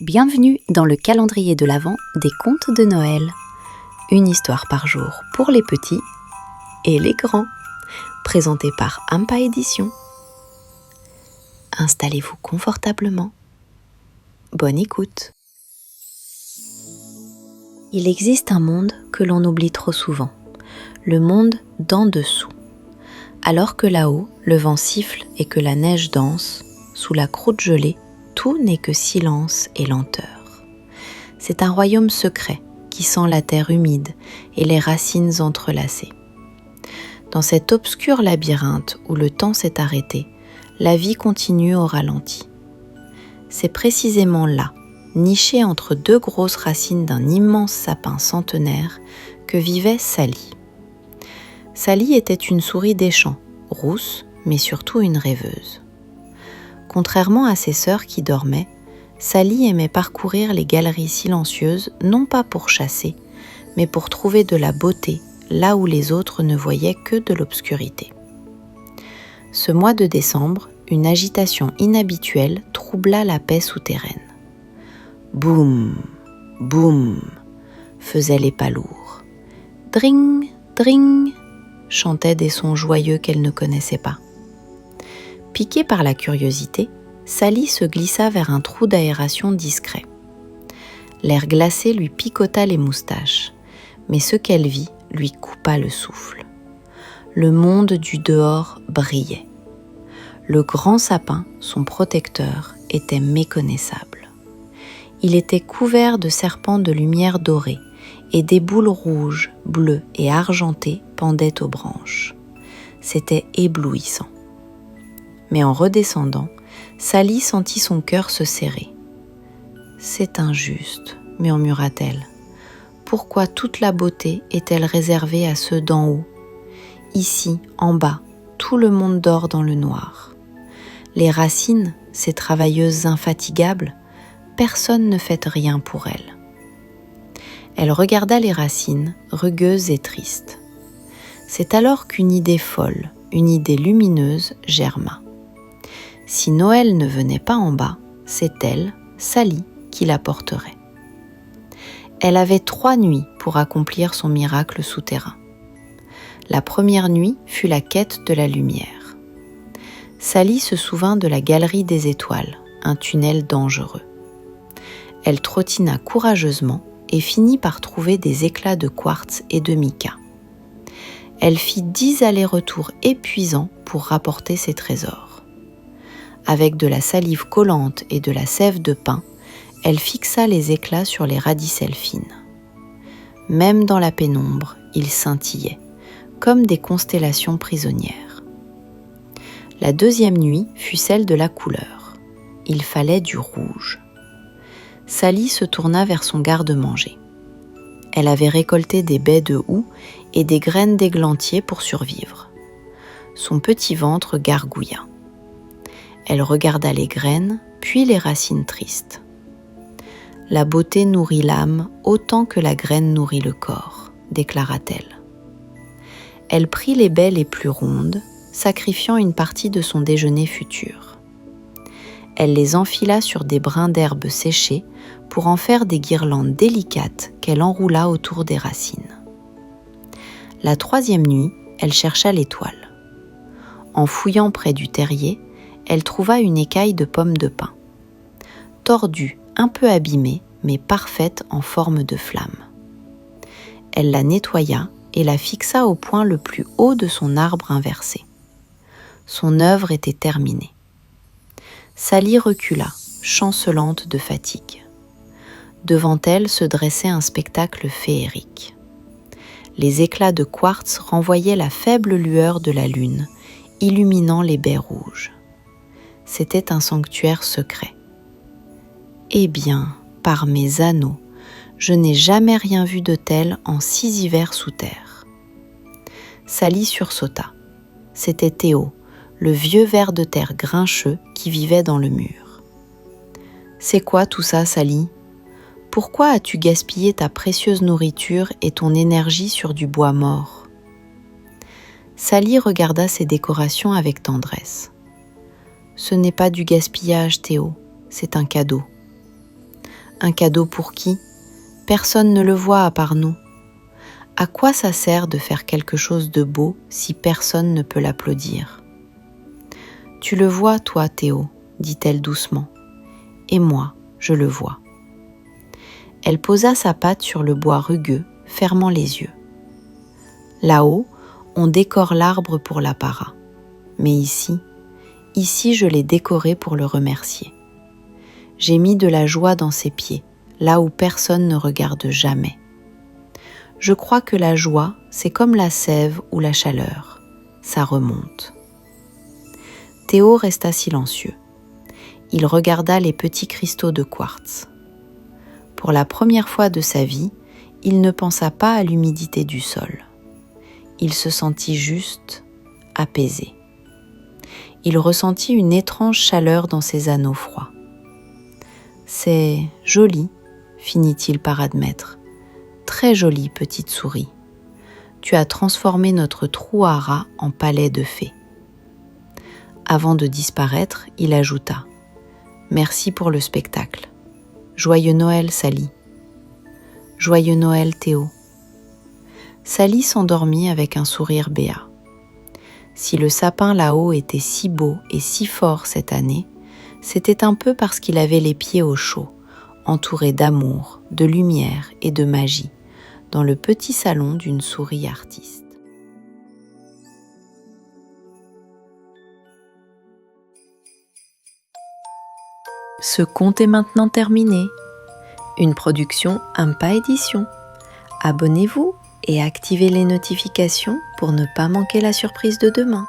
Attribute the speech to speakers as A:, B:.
A: Bienvenue dans le calendrier de l'Avent des contes de Noël. Une histoire par jour pour les petits et les grands, présenté par Ampa Édition. Installez-vous confortablement. Bonne écoute. Il existe un monde que l'on oublie trop souvent, le monde d'en dessous. Alors que là-haut, le vent siffle et que la neige danse, sous la croûte gelée, tout n'est que silence et lenteur. C'est un royaume secret qui sent la terre humide et les racines entrelacées. Dans cet obscur labyrinthe où le temps s'est arrêté, la vie continue au ralenti. C'est précisément là, niché entre deux grosses racines d'un immense sapin centenaire, que vivait Sally. Sally était une souris des champs, rousse, mais surtout une rêveuse. Contrairement à ses sœurs qui dormaient, Sally aimait parcourir les galeries silencieuses non pas pour chasser, mais pour trouver de la beauté là où les autres ne voyaient que de l'obscurité. Ce mois de décembre, une agitation inhabituelle troubla la paix souterraine. Boum, boum, faisaient les pas lourds. Dring, dring, chantaient des sons joyeux qu'elle ne connaissait pas. Piquée par la curiosité, Sally se glissa vers un trou d'aération discret. L'air glacé lui picota les moustaches, mais ce qu'elle vit lui coupa le souffle. Le monde du dehors brillait. Le grand sapin, son protecteur, était méconnaissable. Il était couvert de serpents de lumière dorée et des boules rouges, bleues et argentées pendaient aux branches. C'était éblouissant. Mais en redescendant, Sally sentit son cœur se serrer. « C'est injuste », murmura-t-elle. « Pourquoi toute la beauté est-elle réservée à ceux d'en haut ? Ici, en bas, tout le monde dort dans le noir. Les racines, ces travailleuses infatigables, personne ne fait rien pour elles. » Elle regarda les racines, rugueuses et tristes. C'est alors qu'une idée folle, une idée lumineuse germa. Si Noël ne venait pas en bas, c'est elle, Sally, qui la porterait. Elle avait 3 nuits pour accomplir son miracle souterrain. La première nuit fut la quête de la lumière. Sally se souvint de la galerie des étoiles, un tunnel dangereux. Elle trottina courageusement et finit par trouver des éclats de quartz et de mica. Elle fit 10 allers-retours épuisants pour rapporter ses trésors. Avec de la salive collante et de la sève de pin, elle fixa les éclats sur les radicelles fines. Même dans la pénombre, ils scintillaient, comme des constellations prisonnières. La deuxième nuit fut celle de la couleur. Il fallait du rouge. Sally se tourna vers son garde-manger. Elle avait récolté des baies de houx et des graines d'églantier pour survivre. Son petit ventre gargouilla. Elle regarda les graines, puis les racines tristes. La beauté nourrit l'âme autant que la graine nourrit le corps, déclara-t-elle. Elle prit les baies les plus rondes, sacrifiant une partie de son déjeuner futur. Elle les enfila sur des brins d'herbe séchés pour en faire des guirlandes délicates qu'elle enroula autour des racines. La troisième nuit, elle chercha l'étoile. En fouillant près du terrier, elle trouva une écaille de pomme de pin. Tordue, un peu abîmée, mais parfaite en forme de flamme. Elle la nettoya et la fixa au point le plus haut de son arbre inversé. Son œuvre était terminée. Sally recula, chancelante de fatigue. Devant elle se dressait un spectacle féerique. Les éclats de quartz renvoyaient la faible lueur de la lune, illuminant les baies rouges. C'était un sanctuaire secret. Eh bien, par mes anneaux, je n'ai jamais rien vu de tel en 6 hivers sous terre. Sally sursauta. C'était Théo, le vieux ver de terre grincheux qui vivait dans le mur. « C'est quoi tout ça, Sally ? Pourquoi as-tu gaspillé ta précieuse nourriture et ton énergie sur du bois mort ?» Sally regarda ses décorations avec tendresse. « Ce n'est pas du gaspillage, Théo, c'est un cadeau. » Un cadeau pour qui? Personne ne le voit à part nous. À quoi ça sert de faire quelque chose de beau si personne ne peut l'applaudir? Tu le vois, toi, Théo, dit-elle doucement. Et moi, je le vois. Elle posa sa patte sur le bois rugueux, fermant les yeux. Là-haut, on décore l'arbre pour l'apparat. Mais ici je l'ai décoré pour le remercier. J'ai mis de la joie dans ses pieds, là où personne ne regarde jamais. Je crois que la joie, c'est comme la sève ou la chaleur. Ça remonte. Théo resta silencieux. Il regarda les petits cristaux de quartz. Pour la première fois de sa vie, il ne pensa pas à l'humidité du sol. Il se sentit juste apaisé. Il ressentit une étrange chaleur dans ses anneaux froids. « C'est joli », finit-il par admettre. « Très jolie petite souris. Tu as transformé notre trou à rats en palais de fées. » Avant de disparaître, il ajouta « Merci pour le spectacle. Joyeux Noël, Sally. » « Joyeux Noël, Théo. » Sally s'endormit avec un sourire béat. Si le sapin là-haut était si beau et si fort cette année, c'était un peu parce qu'il avait les pieds au chaud, entouré d'amour, de lumière et de magie, dans le petit salon d'une souris artiste. Ce conte est maintenant terminé. Une production Impa Édition. Abonnez-vous et activez les notifications pour ne pas manquer la surprise de demain.